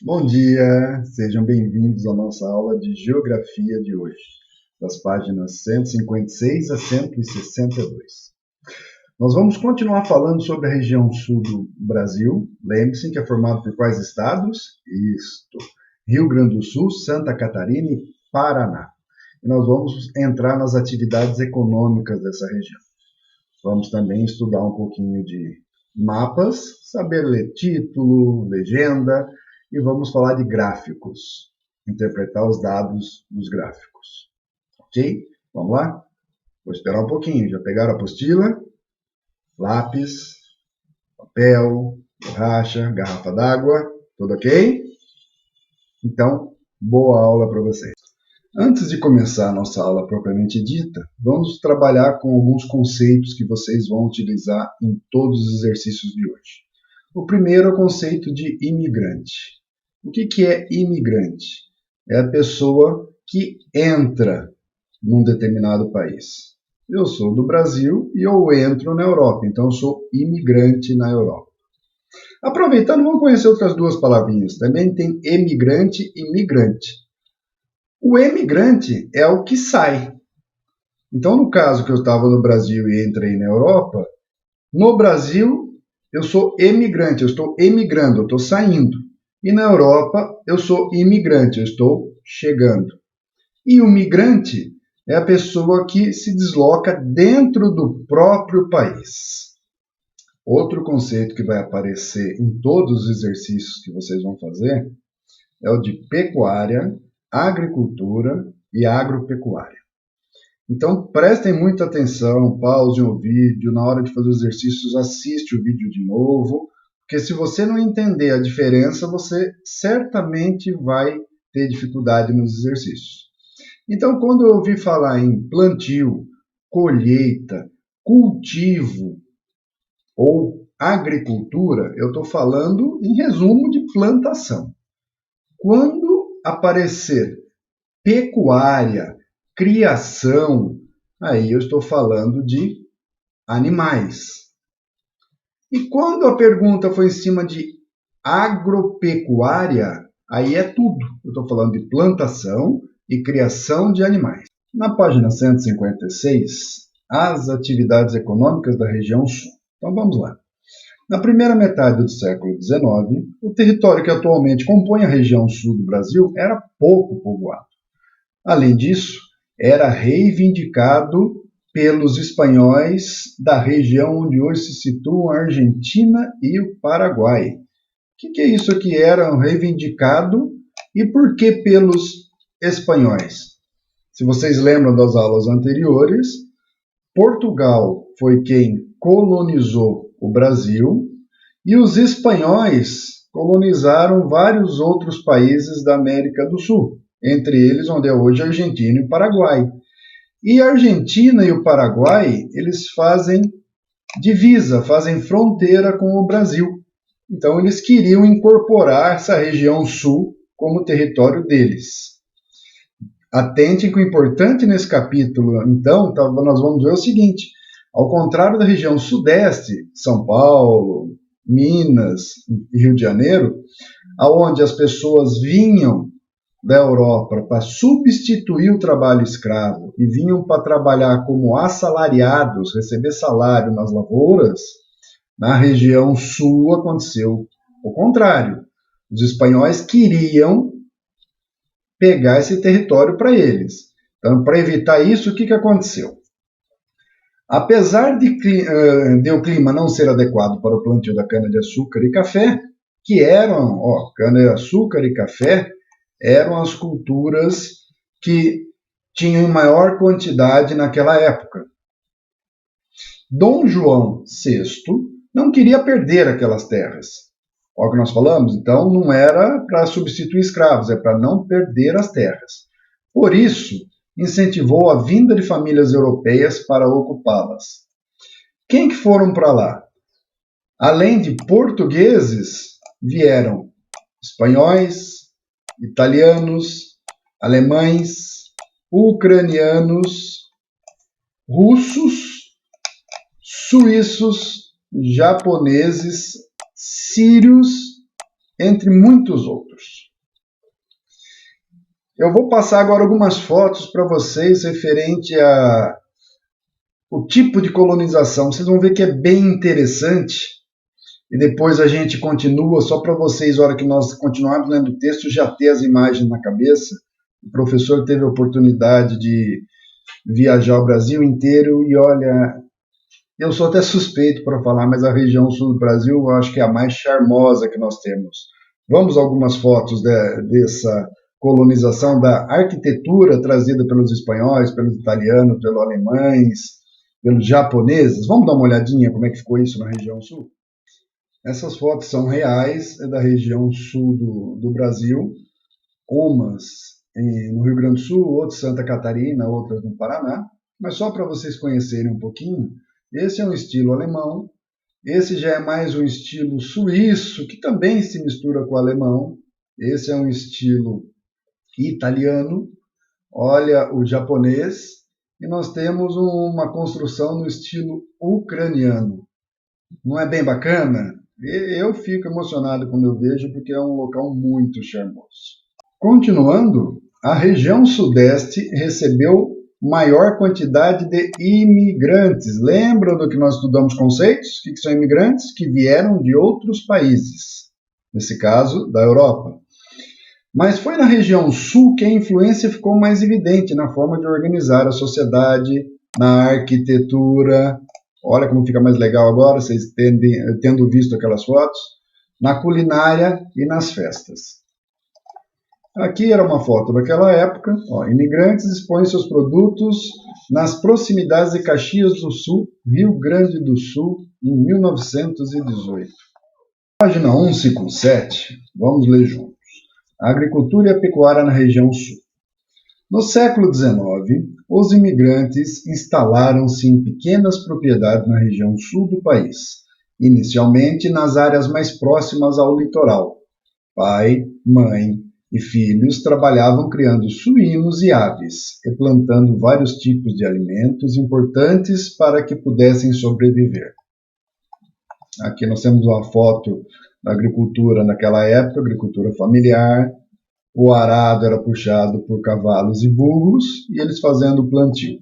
Bom dia, sejam bem-vindos à nossa aula de Geografia de hoje, das páginas 156 a 162. Nós vamos continuar falando sobre a região sul do Brasil. Lembre-se que é formado por quais estados? Isto, Rio Grande do Sul, Santa Catarina e Paraná. E nós vamos entrar nas atividades econômicas dessa região. Vamos também estudar um pouquinho de mapas, saber ler título, legenda, e vamos falar de gráficos, interpretar os dados dos gráficos. Ok? Vamos lá? Vou esperar um pouquinho. Já pegaram a apostila? Lápis, papel, borracha, garrafa d'água, tudo ok? Então, boa aula para vocês. Antes de começar a nossa aula propriamente dita, vamos trabalhar com alguns conceitos que vocês vão utilizar em todos os exercícios de hoje. O primeiro é o conceito de imigrante. O que é imigrante? É a pessoa que entra num determinado país. Eu sou do Brasil e eu entro na Europa, então eu sou imigrante na Europa. Aproveitando, vamos conhecer outras duas palavrinhas. Também tem emigrante e migrante. O emigrante é o que sai. Então, no caso que eu estava no Brasil e entrei na Europa, no Brasil eu sou emigrante, eu estou emigrando, eu estou saindo. E na Europa eu sou imigrante, eu estou chegando. E o migrante é a pessoa que se desloca dentro do próprio país. Outro conceito que vai aparecer em todos os exercícios que vocês vão fazer é o de pecuária, agricultura e agropecuária. Então prestem muita atenção, pausem o vídeo, na hora de fazer os exercícios assiste o vídeo de novo, porque se você não entender a diferença, você certamente vai ter dificuldade nos exercícios. Então, quando eu ouvi falar em plantio, colheita, cultivo ou agricultura, eu estou falando, em resumo, de plantação. Quando aparecer pecuária, criação, aí eu estou falando de animais. E quando a pergunta foi em cima de agropecuária, aí é tudo. Eu estou falando de plantação e criação de animais. Na página 156, as atividades econômicas da região sul. Então vamos lá. Na primeira metade do século XIX, o território que atualmente compõe a região sul do Brasil era pouco povoado. Além disso, era reivindicado pelos espanhóis da região onde hoje se situam a Argentina e o Paraguai. O que é isso que era reivindicado e por que pelos espanhóis? Se vocês lembram das aulas anteriores, Portugal foi quem colonizou o Brasil e os espanhóis colonizaram vários outros países da América do Sul, entre eles onde é hoje a Argentina e o Paraguai. E a Argentina e o Paraguai, eles fazem divisa, fazem fronteira com o Brasil. Então, eles queriam incorporar essa região sul como território deles. Atentem que o importante nesse capítulo, então, nós vamos ver o seguinte: ao contrário da região sudeste, São Paulo, Minas e Rio de Janeiro, aonde as pessoas vinham da Europa para substituir o trabalho escravo e vinham para trabalhar como assalariados, receber salário nas lavouras, na região sul aconteceu o contrário. Os espanhóis queriam pegar esse território para eles. Então, para evitar isso, o que aconteceu? Apesar de o clima não ser adequado para o plantio da cana-de-açúcar e café, que eram, cana-de-açúcar e café, eram as culturas que tinham maior quantidade naquela época. Dom João VI não queria perder aquelas terras. Olha o que nós falamos, então não era para substituir escravos, é para não perder as terras. Por isso, incentivou a vinda de famílias europeias para ocupá-las. Quem que foram para lá? Além de portugueses, vieram espanhóis, italianos, alemães, ucranianos, russos, suíços, japoneses, sírios entre muitos outros. Eu vou passar agora algumas fotos para vocês referente ao tipo de colonização. Vocês vão ver que é bem interessante. E depois a gente continua, só para vocês, na hora que nós continuarmos lendo o texto, já ter as imagens na cabeça. O professor teve a oportunidade de viajar o Brasil inteiro e olha, eu sou até suspeito para falar, mas a região sul do Brasil eu acho que é a mais charmosa que nós temos. Vamos a algumas fotos dessa colonização, da arquitetura trazida pelos espanhóis, pelos italianos, pelos alemães, pelos japoneses. Vamos dar uma olhadinha como é que ficou isso na região sul? Essas fotos são reais, é da região sul do Brasil, umas no Rio Grande do Sul, outras em Santa Catarina, outras no Paraná, mas só para vocês conhecerem um pouquinho, esse é um estilo alemão, esse já é mais um estilo suíço, que também se mistura com o alemão, esse é um estilo italiano, olha o japonês, e nós temos uma construção no estilo ucraniano. Não é bem bacana? Eu fico emocionado quando eu vejo, porque é um local muito charmoso. Continuando, a região sudeste recebeu maior quantidade de imigrantes. Lembram do que nós estudamos conceitos? O que são imigrantes? Que vieram de outros países, nesse caso, da Europa. Mas foi na região sul que a influência ficou mais evidente na forma de organizar a sociedade, na arquitetura. Olha como fica mais legal agora, vocês tendo visto aquelas fotos, na culinária e nas festas. Aqui era uma foto daquela época. Imigrantes expõem seus produtos nas proximidades de Caxias do Sul, Rio Grande do Sul, em 1918. Página 157, vamos ler juntos. A agricultura e a pecuária na região sul. No século XIX, os imigrantes instalaram-se em pequenas propriedades na região sul do país, inicialmente nas áreas mais próximas ao litoral. Pai, mãe e filhos trabalhavam criando suínos e aves e plantando vários tipos de alimentos importantes para que pudessem sobreviver. Aqui nós temos uma foto da agricultura naquela época, agricultura familiar. O arado era puxado por cavalos e burros e eles fazendo o plantio.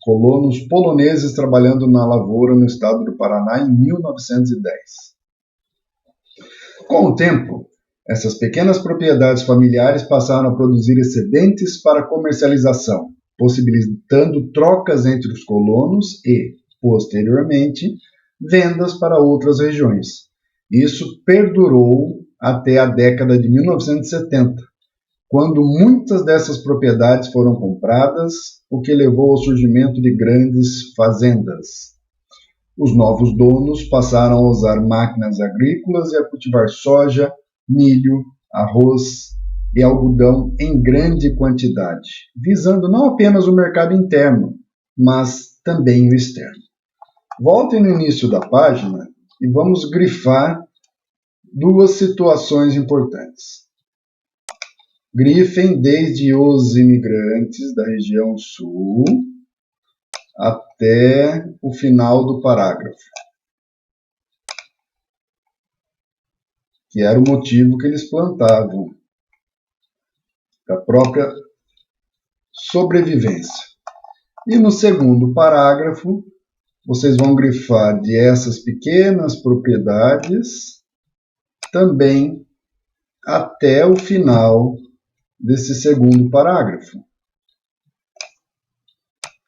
Colonos poloneses trabalhando na lavoura no estado do Paraná em 1910. Com o tempo, essas pequenas propriedades familiares passaram a produzir excedentes para comercialização, possibilitando trocas entre os colonos e, posteriormente, vendas para outras regiões. Isso perdurou até a década de 1970, quando muitas dessas propriedades foram compradas, o que levou ao surgimento de grandes fazendas. Os novos donos passaram a usar máquinas agrícolas e a cultivar soja, milho, arroz e algodão em grande quantidade, visando não apenas o mercado interno, mas também o externo. Voltem no início da página e vamos grifar duas situações importantes. Grifem desde os imigrantes da região sul até o final do parágrafo, que era o motivo que eles plantavam, da própria sobrevivência. E no segundo parágrafo, vocês vão grifar de essas pequenas propriedades também até o final desse segundo parágrafo.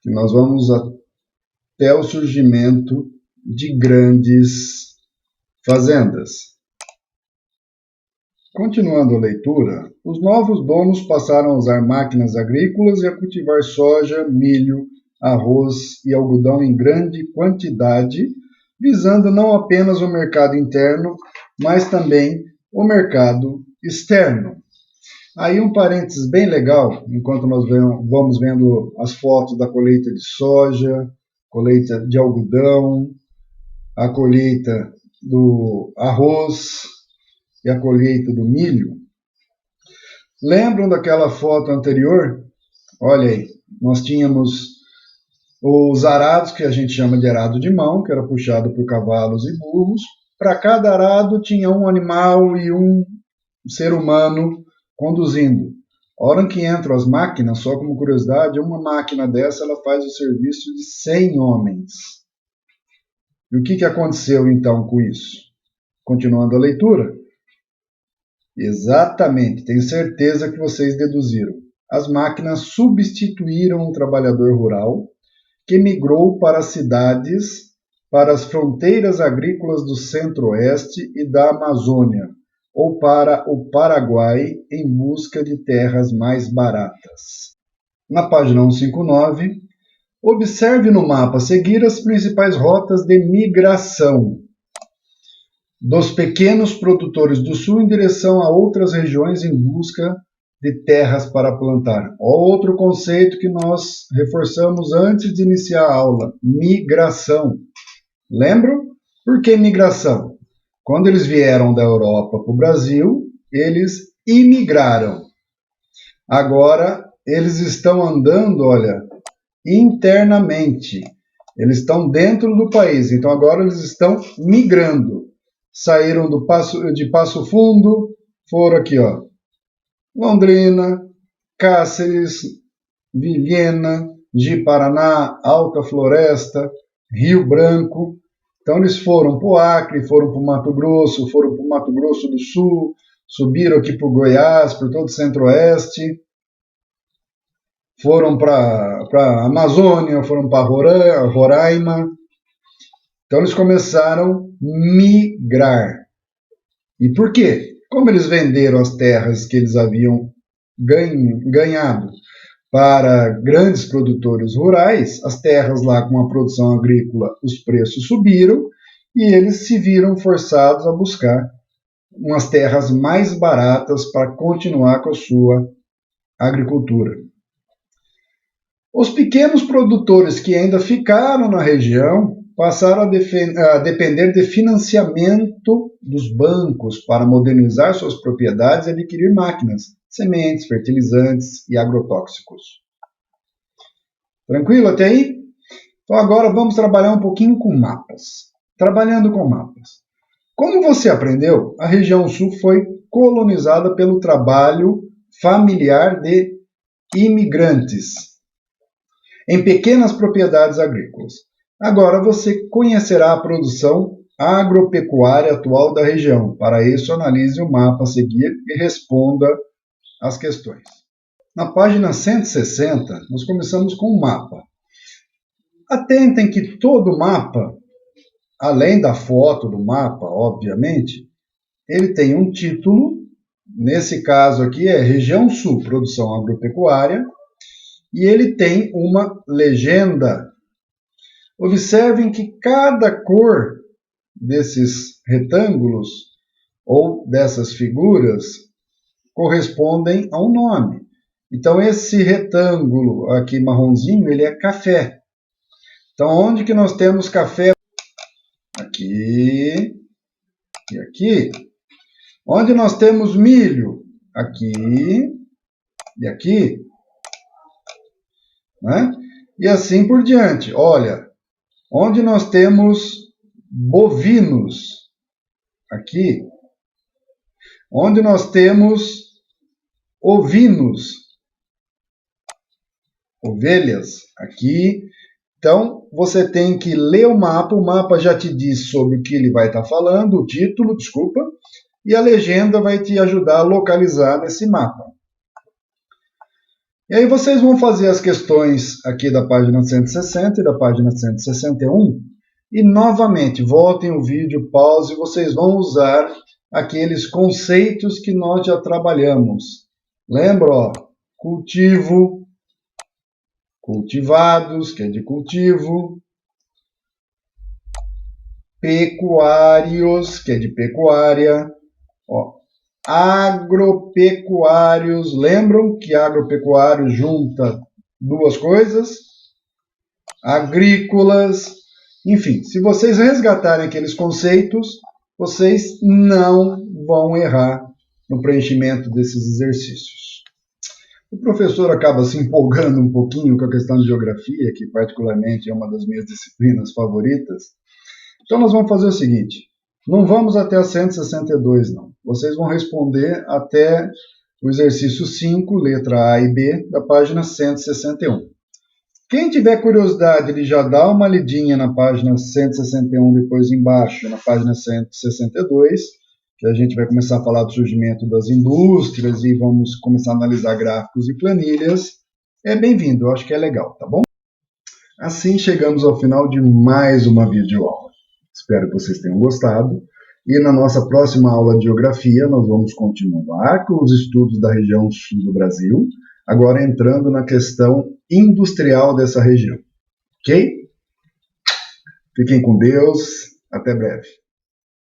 Que nós vamos até o surgimento de grandes fazendas. Continuando a leitura, os novos donos passaram a usar máquinas agrícolas e a cultivar soja, milho, arroz e algodão em grande quantidade, visando não apenas o mercado interno, mas também o mercado externo. Aí um parênteses bem legal, enquanto nós vamos vendo as fotos da colheita de soja, colheita de algodão, a colheita do arroz e a colheita do milho. Lembram daquela foto anterior? Olha aí, nós tínhamos os arados, que a gente chama de arado de mão, que era puxado por cavalos e burros, para cada arado tinha um animal e um ser humano conduzindo. A hora que entram as máquinas, só como curiosidade, uma máquina dessa ela faz o serviço de 100 homens. E o que aconteceu então com isso? Continuando a leitura. Exatamente, tenho certeza que vocês deduziram. As máquinas substituíram o trabalhador rural que migrou para as cidades, para as fronteiras agrícolas do Centro-Oeste e da Amazônia, ou para o Paraguai em busca de terras mais baratas. Na página 159, observe no mapa a seguir as principais rotas de migração dos pequenos produtores do sul em direção a outras regiões em busca de terras para plantar. Outro conceito que nós reforçamos antes de iniciar a aula, migração. Lembram? Por que migração? Quando eles vieram da Europa para o Brasil, eles imigraram. Agora, eles estão andando, olha, internamente. Eles estão dentro do país, então agora eles estão migrando. Saíram de Passo Fundo, foram aqui, ó, Londrina, Cáceres, Vilhena, Ji-Paraná, Alta Floresta, Rio Branco. Então eles foram para o Acre, foram para o Mato Grosso, foram para o Mato Grosso do Sul, subiram aqui para o Goiás, por todo o Centro-Oeste, foram para a Amazônia, foram para Roraima. Então eles começaram a migrar. E por quê? Como eles venderam as terras que eles haviam ganhado para grandes produtores rurais, as terras lá com a produção agrícola, os preços subiram e eles se viram forçados a buscar umas terras mais baratas para continuar com a sua agricultura. Os pequenos produtores que ainda ficaram na região passaram a depender de financiamento dos bancos para modernizar suas propriedades e adquirir máquinas, sementes, fertilizantes e agrotóxicos. Tranquilo até aí? Então agora vamos trabalhar um pouquinho com mapas. Trabalhando com mapas. Como você aprendeu, a região sul foi colonizada pelo trabalho familiar de imigrantes em pequenas propriedades agrícolas. Agora você conhecerá a produção agropecuária atual da região. Para isso, analise o mapa a seguir e responda as questões. Na página 160, nós começamos com o mapa. Atentem que todo mapa, além da foto do mapa, obviamente, ele tem um título. Nesse caso aqui é Região Sul, Produção Agropecuária, e ele tem uma legenda. Observem que cada cor desses retângulos ou dessas figuras correspondem a um nome. Então, esse retângulo aqui marronzinho, ele é café. Então, onde que nós temos café? Aqui e aqui. Onde nós temos milho? Aqui e aqui. Né? E assim por diante. Olha, onde nós temos bovinos? Aqui. Onde nós temos ovinos? Ovelhas? Aqui. Então, você tem que ler o mapa já te diz sobre o que ele vai estar falando, o título, desculpa, e a legenda vai te ajudar a localizar nesse mapa. E aí vocês vão fazer as questões aqui da página 160 e da página 161, e novamente, voltem o vídeo, pause, e vocês vão usar aqueles conceitos que nós já trabalhamos. Lembra, ó, cultivo, cultivados, que é de cultivo, pecuários, que é de pecuária, ó, agropecuários, lembram que agropecuário junta duas coisas? Agrícolas, enfim, se vocês resgatarem aqueles conceitos, vocês não vão errar no preenchimento desses exercícios. O professor acaba se empolgando um pouquinho com a questão de geografia, que particularmente é uma das minhas disciplinas favoritas. Então nós vamos fazer o seguinte, Não vamos até a 162, não. Vocês vão responder até o exercício 5, letra A e B, da página 161. Quem tiver curiosidade, ele já dá uma lidinha na página 161, depois embaixo, na página 162, que a gente vai começar a falar do surgimento das indústrias e vamos começar a analisar gráficos e planilhas. É bem-vindo, eu acho que é legal, tá bom? Assim chegamos ao final de mais uma videoaula. Espero que vocês tenham gostado. E na nossa próxima aula de geografia, nós vamos continuar com os estudos da região sul do Brasil, agora entrando na questão industrial dessa região. Ok? Fiquem com Deus. Até breve.